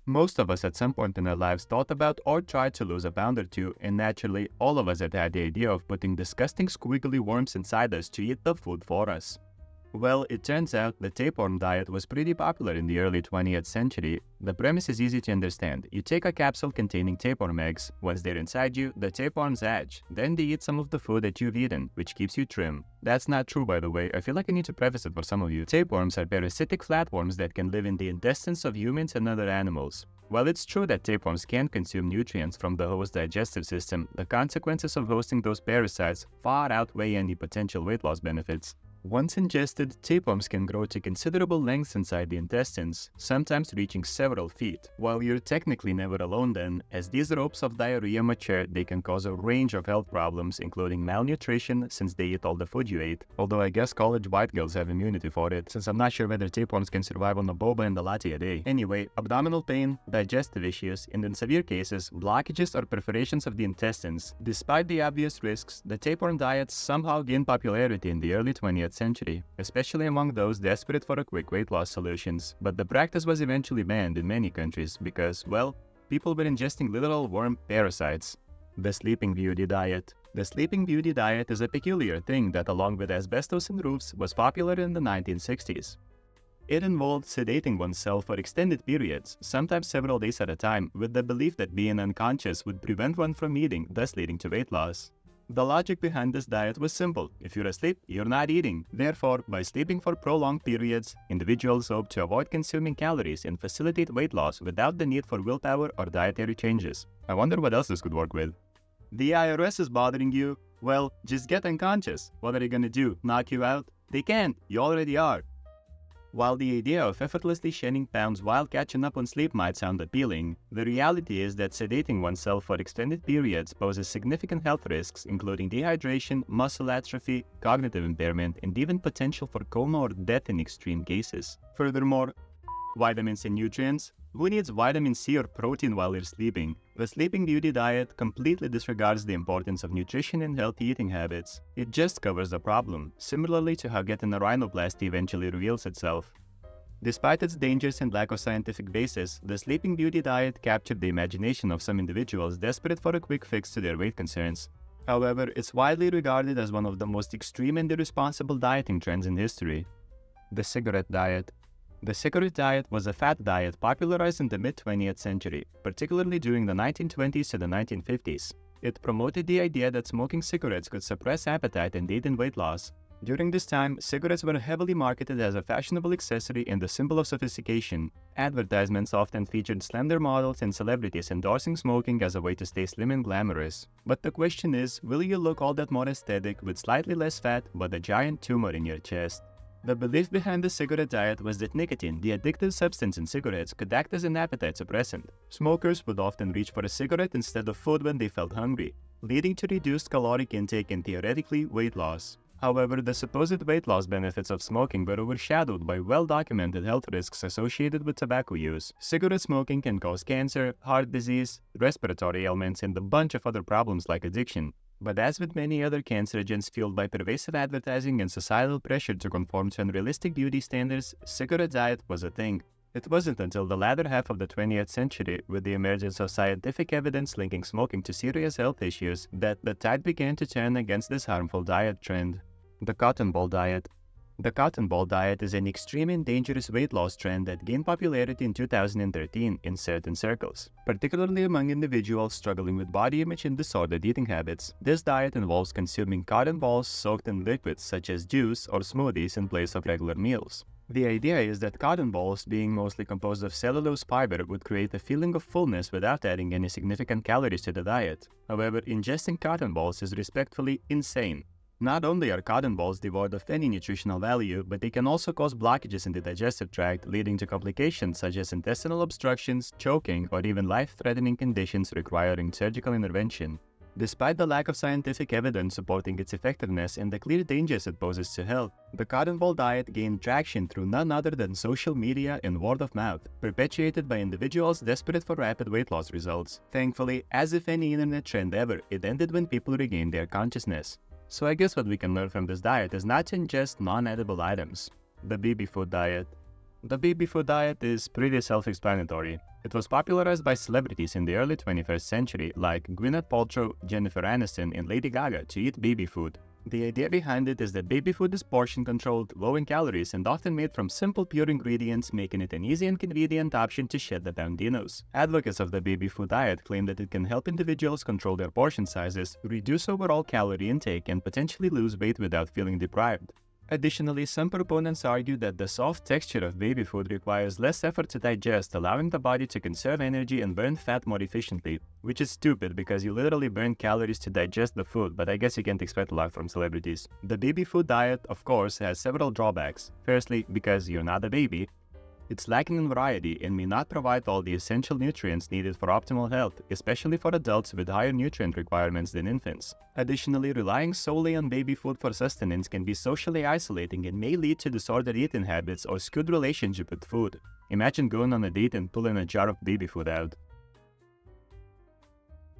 Most of us at some point in our lives thought about or tried to lose a pound or two, and naturally, all of us had had the idea of putting disgusting squiggly worms inside us to eat the food for us. Well, it turns out the tapeworm diet was pretty popular in the early 20th century. The premise is easy to understand. You take a capsule containing tapeworm eggs. Once they're inside you, the tapeworms hatch. Then they eat some of the food that you've eaten, which keeps you trim. That's not true, by the way. I feel like I need to preface it for some of you. Tapeworms are parasitic flatworms that can live in the intestines of humans and other animals. While it's true that tapeworms can consume nutrients from the host digestive system, the consequences of hosting those parasites far outweigh any potential weight loss benefits. Once ingested, tapeworms can grow to considerable lengths inside the intestines, sometimes reaching several feet. While you're technically never alone then, as these ropes of diarrhea mature, they can cause a range of health problems, including malnutrition since they eat all the food you ate. Although I guess college white girls have immunity for it, since I'm not sure whether tapeworms can survive on a boba and a latte a day. Anyway, abdominal pain, digestive issues, and in severe cases, blockages or perforations of the intestines. Despite the obvious risks, the tapeworm diet somehow gained popularity in the early 20th century, especially among those desperate for a quick weight loss solutions. But the practice was eventually banned in many countries because, well, people were ingesting literal worm parasites. The Sleeping Beauty diet. The Sleeping Beauty diet is a peculiar thing that, along with asbestos in roofs, was popular in the 1960s. It involved sedating oneself for extended periods, sometimes several days at a time, with the belief that being unconscious would prevent one from eating, thus leading to weight loss. The logic behind this diet was simple. If you're asleep, you're not eating. Therefore, by sleeping for prolonged periods, individuals hope to avoid consuming calories and facilitate weight loss without the need for willpower or dietary changes. I wonder what else this could work with. The IRS is bothering you? Well, just get unconscious. What are they gonna do? Knock you out? They can't. You already are. While the idea of effortlessly shedding pounds while catching up on sleep might sound appealing, the reality is that sedating oneself for extended periods poses significant health risks, including dehydration, muscle atrophy, cognitive impairment, and even potential for coma or death in extreme cases. Furthermore, vitamins and nutrients. Who needs vitamin C or protein while you're sleeping? The Sleeping Beauty diet completely disregards the importance of nutrition and healthy eating habits. It just covers the problem, similarly to how getting a rhinoplasty eventually reveals itself. Despite its dangers and lack of scientific basis, the Sleeping Beauty diet captured the imagination of some individuals desperate for a quick fix to their weight concerns. However, it's widely regarded as one of the most extreme and irresponsible dieting trends in history. The cigarette diet. The cigarette diet was a fat diet popularized in the mid-20th century, particularly during the 1920s to the 1950s. It promoted the idea that smoking cigarettes could suppress appetite and aid in weight loss. During this time, cigarettes were heavily marketed as a fashionable accessory and a symbol of sophistication. Advertisements often featured slender models and celebrities endorsing smoking as a way to stay slim and glamorous. But the question is, will you look all that more aesthetic with slightly less fat but a giant tumor in your chest? The belief behind the cigarette diet was that nicotine, the addictive substance in cigarettes, could act as an appetite suppressant. Smokers would often reach for a cigarette instead of food when they felt hungry, leading to reduced caloric intake and theoretically weight loss. However, the supposed weight loss benefits of smoking were overshadowed by well-documented health risks associated with tobacco use. Cigarette smoking can cause cancer, heart disease, respiratory ailments, and a bunch of other problems like addiction. But as with many other cancerogens fueled by pervasive advertising and societal pressure to conform to unrealistic beauty standards, cigarette diet was a thing. It wasn't until the latter half of the 20th century, with the emergence of scientific evidence linking smoking to serious health issues, that the tide began to turn against this harmful diet trend. The cotton ball diet. The cotton ball diet is an extreme and dangerous weight loss trend that gained popularity in 2013 in certain circles, particularly among individuals struggling with body image and disordered eating habits. This diet involves consuming cotton balls soaked in liquids such as juice or smoothies in place of regular meals. The idea is that cotton balls, being mostly composed of cellulose fiber, would create a feeling of fullness without adding any significant calories to the diet. However, ingesting cotton balls is respectfully insane. Not only are cotton balls devoid of any nutritional value, but they can also cause blockages in the digestive tract, leading to complications such as intestinal obstructions, choking, or even life-threatening conditions requiring surgical intervention. Despite the lack of scientific evidence supporting its effectiveness and the clear dangers it poses to health, the cotton ball diet gained traction through none other than social media and word of mouth, perpetuated by individuals desperate for rapid weight loss results. Thankfully, as if any internet trend ever, it ended when people regained their consciousness. So I guess what we can learn from this diet is not to ingest non-edible items. The baby food diet. The baby food diet is pretty self-explanatory. It was popularized by celebrities in the early 21st century like Gwyneth Paltrow, Jennifer Aniston, and Lady Gaga to eat baby food. The idea behind it is that baby food is portion-controlled, low in calories, and often made from simple, pure ingredients, making it an easy and convenient option to shed the poundinos. Advocates of the baby food diet claim that it can help individuals control their portion sizes, reduce overall calorie intake, and potentially lose weight without feeling deprived. Additionally, some proponents argue that the soft texture of baby food requires less effort to digest, allowing the body to conserve energy and burn fat more efficiently, which is stupid because you literally burn calories to digest the food, but I guess you can't expect a lot from celebrities. The baby food diet, of course, has several drawbacks. Firstly, because you're not a baby, it's lacking in variety and may not provide all the essential nutrients needed for optimal health, especially for adults with higher nutrient requirements than infants. Additionally, relying solely on baby food for sustenance can be socially isolating and may lead to disordered eating habits or skewed relationship with food. Imagine going on a date and pulling a jar of baby food out.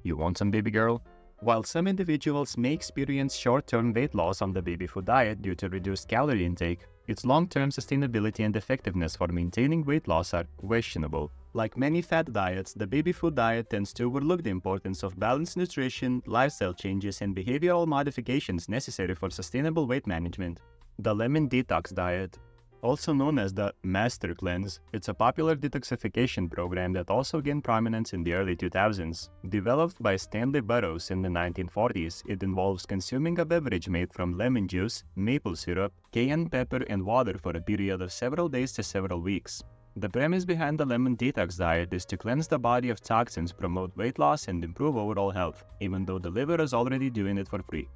You want some, baby girl? While some individuals may experience short-term weight loss on the baby food diet due to reduced calorie intake, its long-term sustainability and effectiveness for maintaining weight loss are questionable. Like many fad diets, the baby food diet tends to overlook the importance of balanced nutrition, lifestyle changes, and behavioral modifications necessary for sustainable weight management. The lemon detox diet, also known as the Master Cleanse, it's a popular detoxification program that also gained prominence in the early 2000s. Developed by Stanley Burroughs in the 1940s, it involves consuming a beverage made from lemon juice, maple syrup, cayenne pepper, and water for a period of several days to several weeks. The premise behind the lemon detox diet is to cleanse the body of toxins, promote weight loss, and improve overall health, even though the liver is already doing it for free.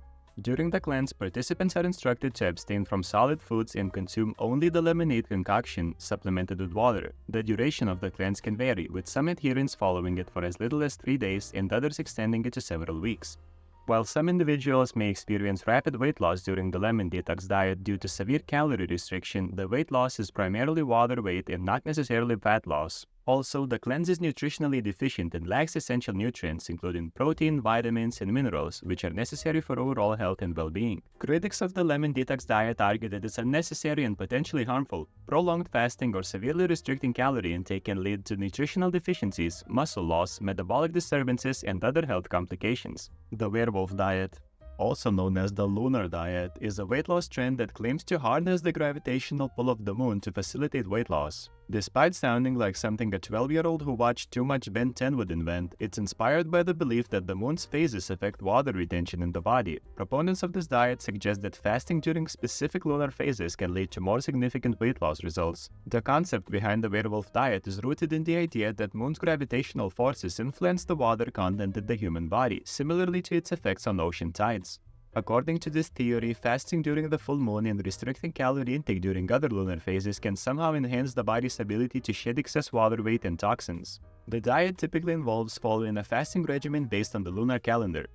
During the cleanse, participants are instructed to abstain from solid foods and consume only the lemonade concoction supplemented with water. The duration of the cleanse can vary, with some adherents following it for as little as 3 days and others extending it to several weeks. While some individuals may experience rapid weight loss during the lemon detox diet due to severe calorie restriction, the weight loss is primarily water weight and not necessarily fat loss. Also, the cleanse is nutritionally deficient and lacks essential nutrients, including protein, vitamins, and minerals, which are necessary for overall health and well-being. Critics of the lemon detox diet argue that it's unnecessary and potentially harmful. Prolonged fasting or severely restricting calorie intake can lead to nutritional deficiencies, muscle loss, metabolic disturbances, and other health complications. The Werewolf diet, also known as the lunar diet, is a weight loss trend that claims to harness the gravitational pull of the moon to facilitate weight loss. Despite sounding like something a 12-year-old who watched too much Ben 10 would invent, it's inspired by the belief that the moon's phases affect water retention in the body. Proponents of this diet suggest that fasting during specific lunar phases can lead to more significant weight loss results. The concept behind the Werewolf diet is rooted in the idea that moon's gravitational forces influence the water content in the human body, similarly to its effects on ocean tides. According to this theory, fasting during the full moon and restricting calorie intake during other lunar phases can somehow enhance the body's ability to shed excess water weight and toxins. The diet typically involves following a fasting regimen based on the lunar calendar,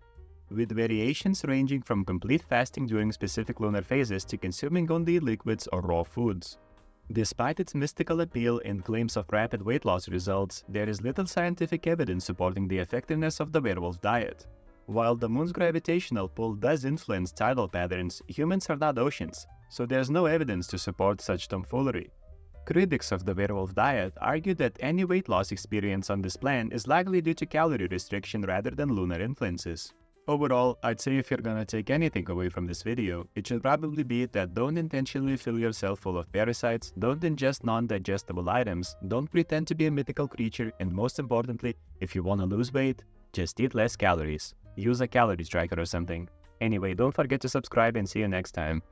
with variations ranging from complete fasting during specific lunar phases to consuming only liquids or raw foods. Despite its mystical appeal and claims of rapid weight loss results, there is little scientific evidence supporting the effectiveness of the Werewolf diet. While the moon's gravitational pull does influence tidal patterns, humans are not oceans, so there's no evidence to support such tomfoolery. Critics of the Werewolf diet argue that any weight loss experience on this plan is likely due to calorie restriction rather than lunar influences. Overall, I'd say if you're gonna take anything away from this video, it should probably be that don't intentionally fill yourself full of parasites, don't ingest non-digestible items, don't pretend to be a mythical creature, and most importantly, if you wanna lose weight, just eat less calories. Use a calorie tracker or something. Anyway, don't forget to subscribe and see you next time.